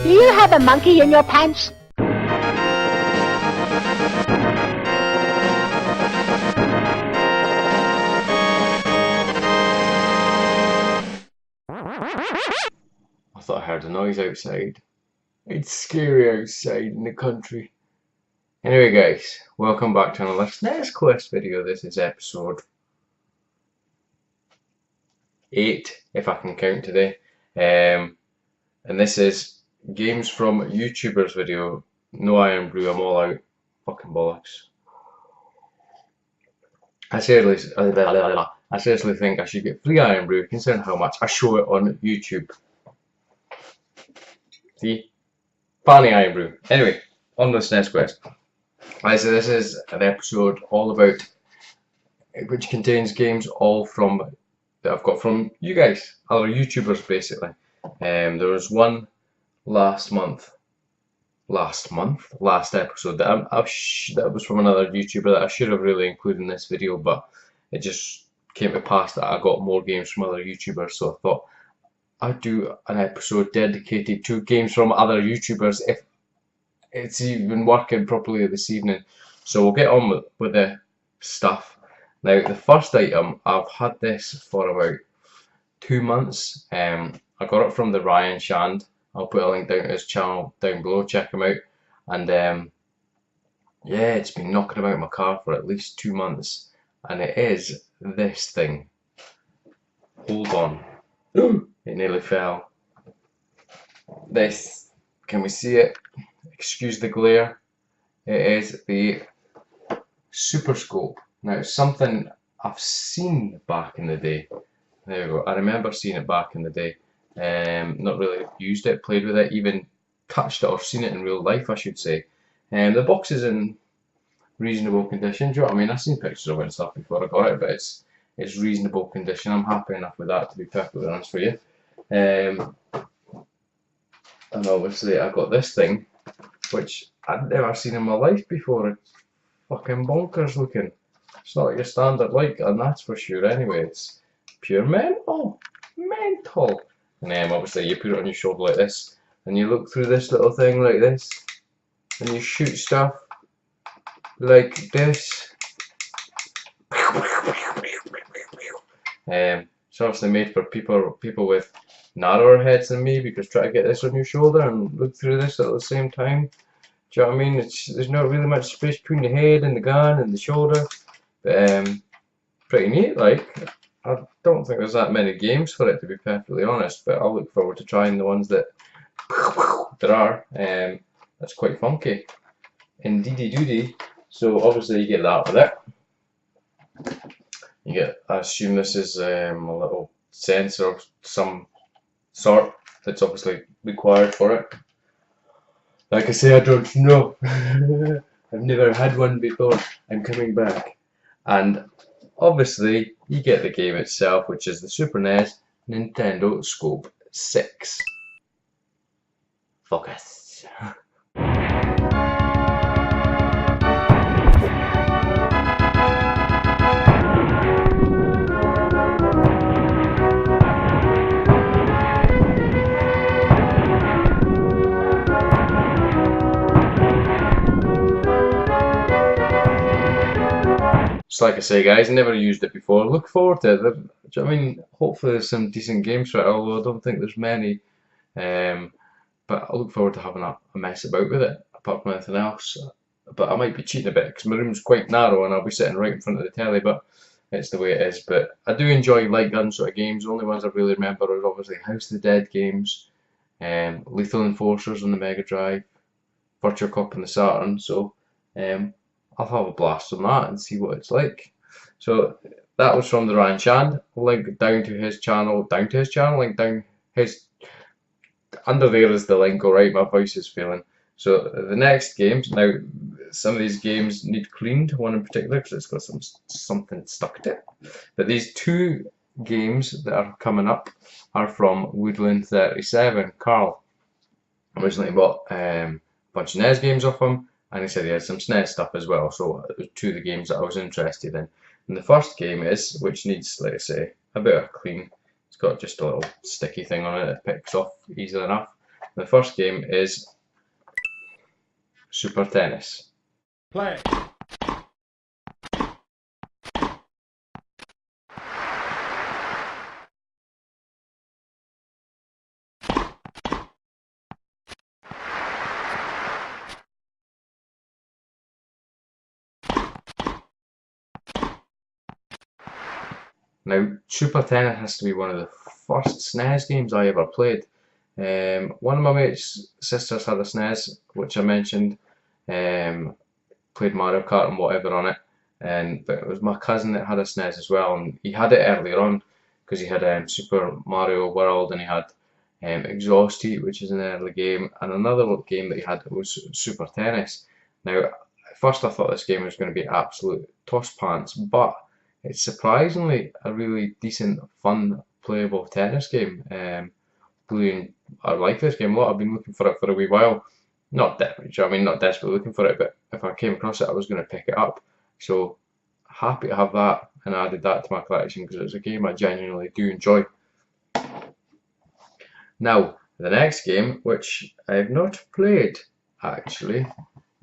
Do you have a monkey in your pants? I thought I heard a noise outside. It's scary outside in the country. Anyway guys, welcome back to another SNES Quest video. This is episode 8, if I can count today. And this is games from YouTubers video. No Iron Brew, I'm all out. Fucking bollocks. I seriously think I should get free Iron Brew considering how much I show it on YouTube. See? Funny Iron Brew. Anyway, on the SNES Quest. So this is an episode all about, which contains games all from, that I've got from you guys, other YouTubers basically. There was one last episode that that was from another YouTuber that I should have really included in this video, but it just came to pass that I got more games from other YouTubers, so I thought I'd do an episode dedicated to games from other YouTubers if it's even working properly this evening. So we'll get on with the stuff. Now the first item, I've had this for about 2 months. I got it from the Ryan Shand. I'll put a link down to his channel down below, check him out. And yeah, it's been knocking about my car for at least 2 months. And it is this thing. Hold on. It nearly fell. This, can we see it? Excuse the glare. It is the Super Scope. Now it's something I've seen back in the day. There we go. I remember seeing it back in the day. Not really used it, played with it, even touched it or seen it in real life, I should say. The box is in reasonable condition. Do you know what I mean? I've seen pictures of it and stuff before I got it, but it's reasonable condition. I'm happy enough with that, to be perfectly honest with you. And obviously I got this thing, which I'd never seen in my life before. It's fucking bonkers looking. It's not like your standard like, and that's for sure anyway. It's pure mental. And obviously you put it on your shoulder like this, and you look through this little thing like this, and you shoot stuff like this. It's obviously made for people with narrower heads than me, because try to get this on your shoulder and look through this at the same time. Do you know what I mean? There's not really much space between the head and the gun and the shoulder. But pretty neat, like. I don't think there's that many games for it, to be perfectly honest, but I'll look forward to trying the ones that there are. That's quite funky. Indeedy doody. So obviously you get that with it. You get, I assume this is a little sensor of some sort that's obviously required for it. Like I say, I don't know. I've never had one before. I'm coming back. And obviously you get the game itself, which is the Super NES Nintendo Scope 6. Focus. So like I say guys, I never used it before. Look forward to it. Do you know what I mean? Hopefully there's some decent games for it, although I don't think there's many. But I look forward to having a mess about with it, apart from anything else. But I might be cheating a bit, because my room's quite narrow and I'll be sitting right in front of the telly, but it's the way it is. But I do enjoy light gun sort of games. The only ones I really remember are obviously House of the Dead games, Lethal Enforcers on the Mega Drive, Virtua Cop on the Saturn, so I'll have a blast on that and see what it's like. So that was from the Ryan Shand. Link down to his channel, link down his, under there is the link, alright, my voice is failing. So the next games, now some of these games need cleaned, one in particular because it's got something stuck to it. But these 2 games that are coming up are from Woodland 37. Carl originally bought a bunch of NES games off him, and he said he had some SNES stuff as well, so it was 2 of the games that I was interested in. And the first game is, which needs, like I say, a bit of clean. It's got just a little sticky thing on it that picks off easily enough. The first game is Super Tennis. Play. Now, Super Tennis has to be one of the first SNES games I ever played. One of my mate's sisters had a SNES, which I mentioned. Played Mario Kart and whatever on it, but it was my cousin that had a SNES as well, and he had it earlier on because he had Super Mario World, and he had Exhaust Heat, which is an early game, and another game that he had was Super Tennis. Now, at first I thought this game was going to be absolute toss pants, but it's surprisingly a really decent, fun, playable tennis game. I like this game a lot. I've been looking for it for a wee while. Not desperately looking for it, but if I came across it, I was going to pick it up. So happy to have that, and I added that to my collection because it's a game I genuinely do enjoy. Now, the next game, which I have not played actually,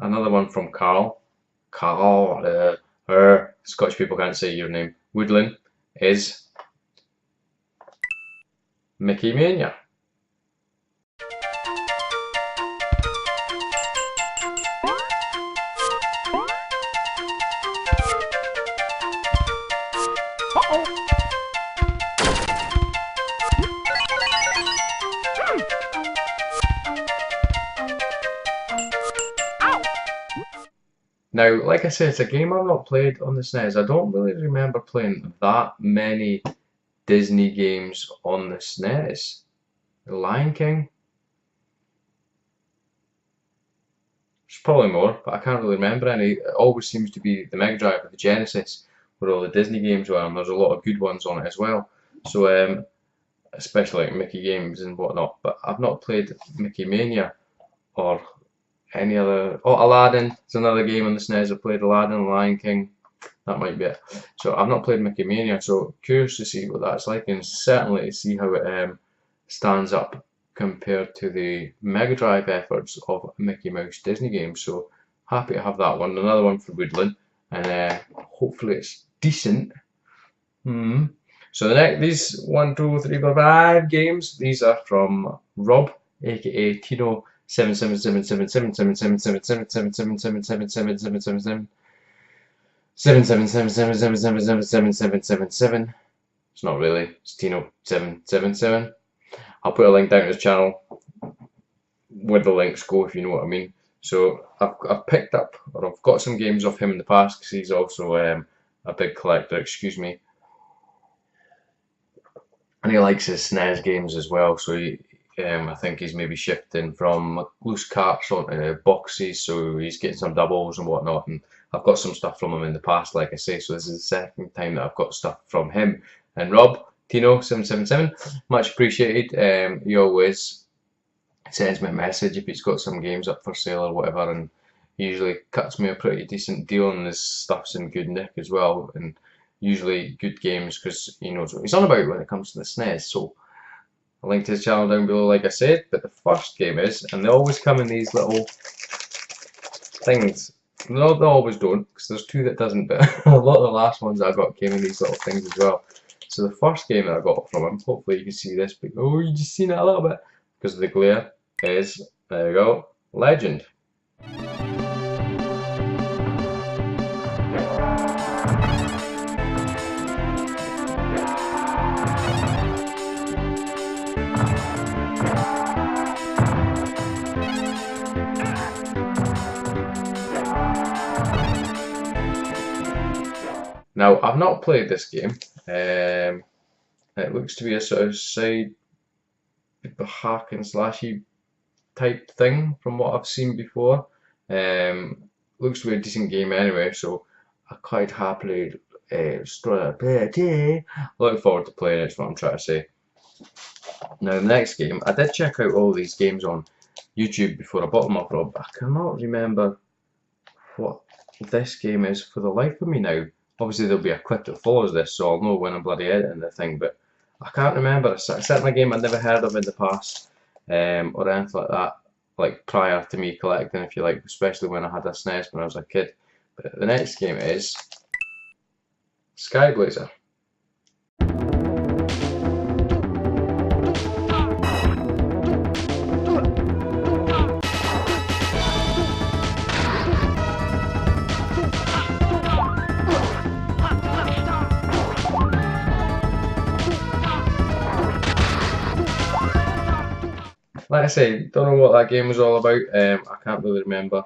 another one from Carl. Scottish people can't say your name. Woodland, is Mickey Mania. Now, like I said, it's a game I've not played on the SNES. I don't really remember playing that many Disney games on the SNES. The Lion King? There's probably more, but I can't really remember any. It always seems to be the Mega Drive or the Genesis where all the Disney games were, and there's a lot of good ones on it as well. So, especially like Mickey games and whatnot, but I've not played Mickey Mania or any other. Oh, Aladdin is another game on the SNES. I played Aladdin, Lion King. That might be it. So I've not played Mickey Mania, so curious to see what that's like, and certainly to see how it stands up compared to the Mega Drive efforts of Mickey Mouse Disney games. So happy to have that one. Another one for Woodland, and hopefully it's decent. So these 1, 2, 3, 4, 5 games. These are from Rob, aka Tino. 777777777777777777777777777777777777777777777777777777777777777777777777777777777777777777777. It's not really, it's Tino 777. I'll put a link down to his channel where the links go, if you know what I mean. So I've picked up, or I've got some games off him in the past because he's also a big collector, excuse me. And he likes his SNES games as well, so I think he's maybe shifting from loose carts onto boxes, so he's getting some doubles and whatnot, and I've got some stuff from him in the past, like I say, so this is the second time that I've got stuff from him. And Rob, Tino777, much appreciated. He always sends me a message if he's got some games up for sale or whatever, and he usually cuts me a pretty decent deal, and his stuff's in good nick as well, and usually good games because he knows what he's on about when it comes to the SNES. So I'll link to his channel down below, like I said. But the first game is, and they always come in these little things. No, they always don't, because there's two that doesn't, but a lot of the last ones I got came in these little things as well. So the first game that I got from him, hopefully you can see this, but oh, you just seen it a little bit because of the glare, is, there we go, Legend. Now, I've not played this game. It looks to be a sort of side hack and slashy type thing from what I've seen before. Looks to be a decent game anyway, so I quite happily looking forward to playing it, is what I'm trying to say. Now, the next game, I did check out all these games on YouTube before I bought them off Rob, but I cannot remember what this game is for the life of me now. Obviously there'll be a clip that follows this, so I'll know when I'm bloody editing the thing, but I can't remember. It's certainly a game I'd never heard of in the past. or anything like that, like prior to me collecting, if you like, especially when I had a SNES when I was a kid. But the next game is Skyblazer. Like I say, don't know what that game was all about. I can't really remember,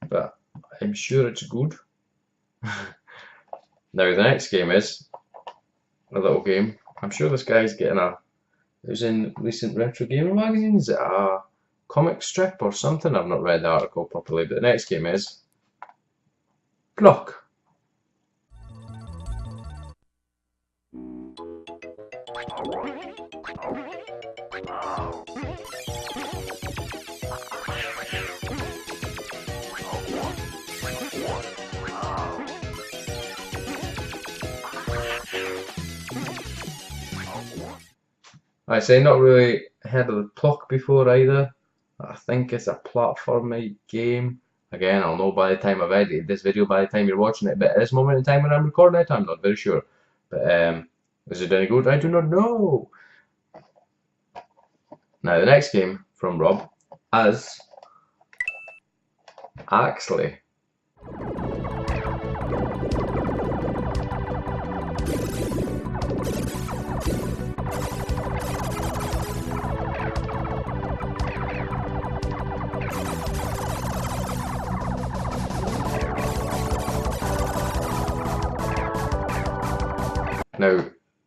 but I'm sure it's good. Now the next game is a little game. I'm sure this guy's getting a. It was in recent retro gamer magazines. A comic strip or something. I've not read the article properly, but the next game is Block. I say not really heard of the Pluck before either. I think it's a platformy game. Again, I'll know by the time I've edited this video, by the time you're watching it, but at this moment in time when I'm recording it, I'm not very sure. But is it any good? I do not know. Now the next game from Rob is Axley. Now,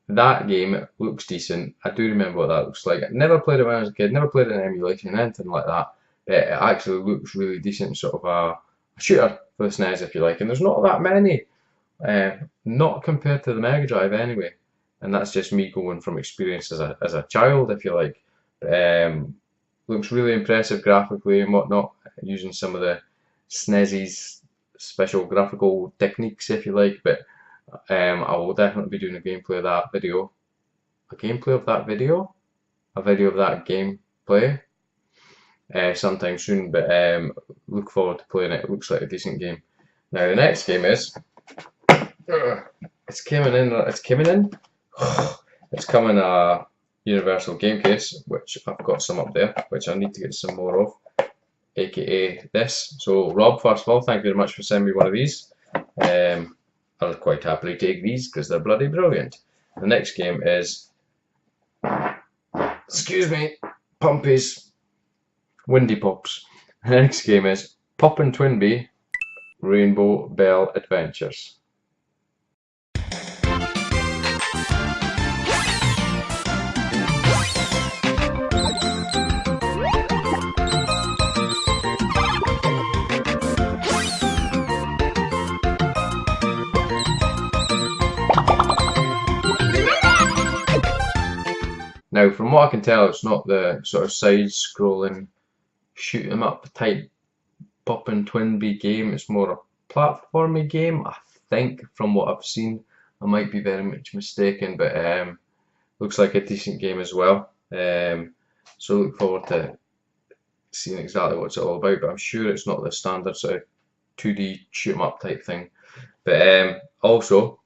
that game looks decent. I do remember what that looks like. I never played it when I was a kid, never played it in emulation, anything like that. But it actually looks really decent, sort of a shooter for the SNES, if you like. And there's not that many, not compared to the Mega Drive anyway. And that's just me going from experience as a child, if you like. Looks really impressive graphically and whatnot, using some of the SNES's special graphical techniques, if you like. But I will definitely be doing a gameplay of that video. A gameplay of that video? A video of that gameplay sometime soon, but look forward to playing it. It looks like a decent game. Now the next game is it's coming a Universal Game Case, which I've got some up there, which I need to get some more of, aka this. So Rob, first of all, thank you very much for sending me one of these. I'll quite happily take these because they're bloody brilliant. The next game is, excuse me, Pumpies, Windy Pops. The next game is Poppin Twinbee, Rainbow Bell Adventures. Now, from what I can tell, it's not the sort of side-scrolling, shoot-'em-up type Poppin Twinbee game. It's more a platformy game, I think, from what I've seen. I might be very much mistaken, but looks like a decent game as well. So look forward to seeing exactly what it's all about. But I'm sure it's not the standard sort of 2D shoot-'em-up type thing. But also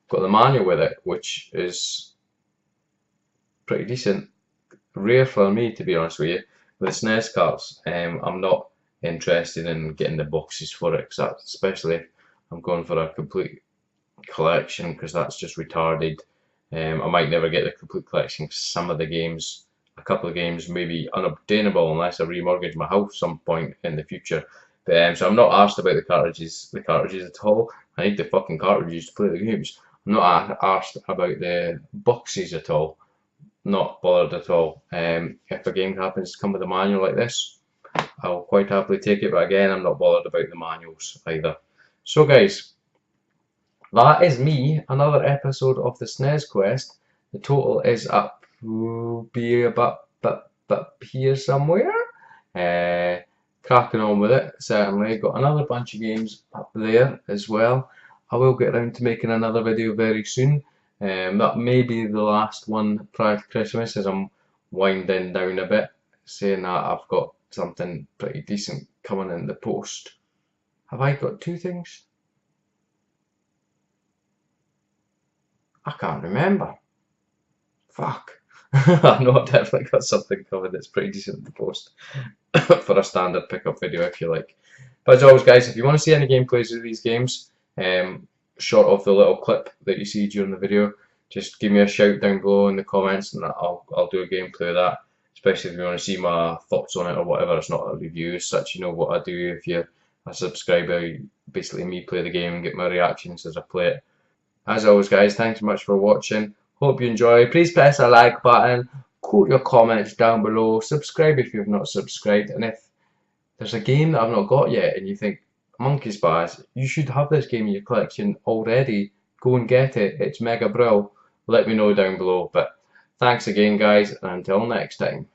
got the manual with it, which is pretty decent. Rare for me, to be honest with you. With the SNES carts, I'm not interested in getting the boxes for it, cause especially if I'm going for a complete collection, because that's just retarded. I might never get the complete collection because some of the games, a couple of games, may be unobtainable unless I remortgage my house some point in the future. But so I'm not asked about the cartridges at all. I need the fucking cartridges to play the games. I'm not asked about the boxes at all. Not bothered at all. If a game happens to come with a manual like this, I'll quite happily take it, but again, I'm not bothered about the manuals either. So guys, that is me, another episode of the SNES Quest. The total is up to be about here somewhere. Cracking on with it, certainly. Got another bunch of games up there as well. I will get around to making another video very soon. That may be the last one prior to Christmas, as I'm winding down a bit. saying that I've got something pretty decent coming in the post. Have I got two things? I can't remember. Fuck. I know I've definitely got something coming that's pretty decent in the post for a standard pickup video if you like. But as always guys, if you want to see any gameplays of these games, short of the little clip that you see during the video, just give me a shout down below in the comments and I'll do a gameplay of that. Especially if you want to see my thoughts on it or whatever. It's not a review as such, you know what I do. If you're a subscriber, basically me play the game and get my reactions as I play it. As always guys, thanks so much for watching. Hope you enjoy. Please press a like button, quote your comments down below, subscribe if you've not subscribed, and if there's a game that I've not got yet and you think, Monkey Spies, you should have this game in your collection already, go and get it, it's mega brill, let me know down below. But thanks again guys, and until next time.